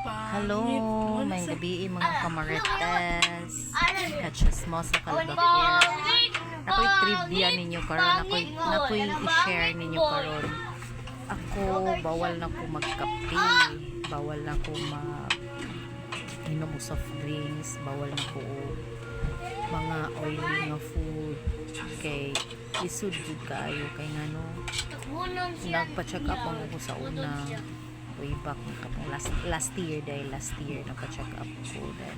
Hello, may gabi mga kamarites. Kachismosa kalabakir. Ako'y trivia ninyo karon, ako'y i-share ninyo karon. Ako bawal na ko magkape, bawal na ko inom og soft drinks, bawal na ko mga oily nga food. Kay isud jud kayo kay ngano nagpa-check up ako sa una way back last year nagpa-check up ko then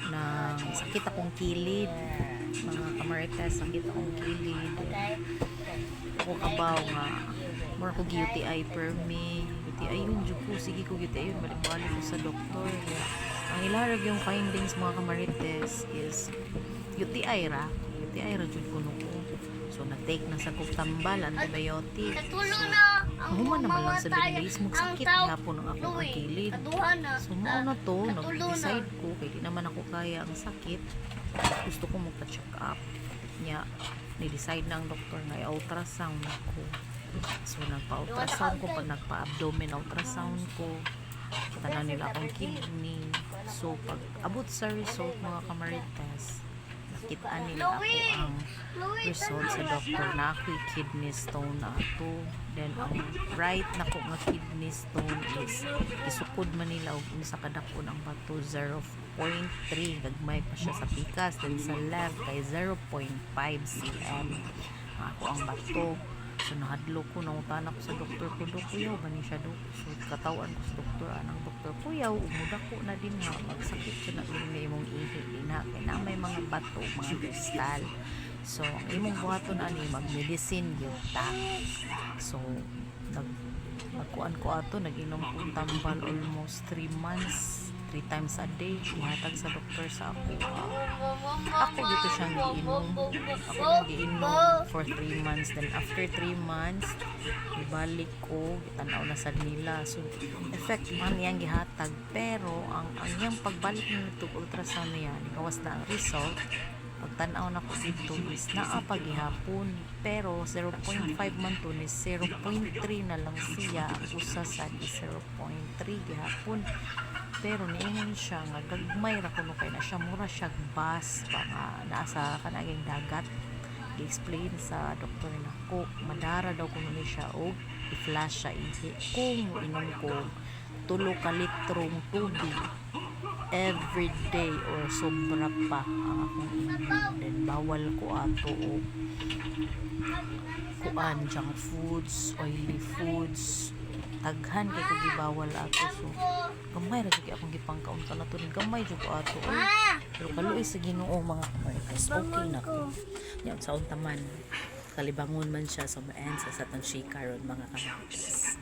na sakit akong kilid mga kamarites, sakit akong kilid ako kabaw nga more ko UTI per me UTI yun jud ko sige ko UTI yun balik-balik ko sa doktor ang ilarag yung findings mga kamarites is UTI ra jud ko nuko so na-take na sa kong tambal antibiotic so human naman lang sa bilis magsakit hapon ang akong kilid so mao na to nag-decide ko kaya di naman ako kaya ang sakit gusto ko magpa-check up niya ni-decide na ang doktor na i-ultrasound ako so nagpa-ultrasound ko pag nagpa-abdomen ultrasound ko tanan nila akong kidney so pag abot sa result mga kamarites kitaan nila ako ang result sa doktor na ako'y kidney stone na ato then ang right na ko nga kidney stone is isukod man nila og sa kadakon ang bato 0.3 gagmay pa siya sa pikas then sa left kay 0.5 cm ako ang bato so nahadlo ko nangutan ako sa doktor ko kuyaw ba ni siya so katawan ko sa doktor anang doktor kuyaw umuda ko na din nga magsakit siya na may imong ihi na kay na may mga bato mga kristal so ang imong buhaton ani mag-medicine gyud ta so nagkuan ko ato naginom ko tambal almost 3 months 3 times a day ihatag sa doktor sa ako ako dito siyang giinom for 3 months then after 3 months ibalik ko tanaw na sad nila so effect man yang gihatag pero ang yang pagbalik nito ultrasound niya gawas na ang result pagtanaw na ko dito is naapagihapon pero 0.5 man to is 0.3 na lang siya ang usa sa 0.3 gihapon pero niingon siya nga gagmay ra kuno kay na siya mura siya bus pa nga nasa kanaging dagat i-explain sa doktor na ko madara daw kuno ni siya og i-flash siya ihi kung inom ko 3 ka litrong tubig every day or sobra pa ang akong inom then bawal ko ato og kuan junk foods oily foods taghan kay ko gibawal ato so gamay ra gyud akong gipangkaon kanato ni gamay jud ko ato pero kaluoy sa Ginoo mga kamarites okay na ko yan sa untaman kalibangon man siya sa maen sa tansi karon mga kamarites.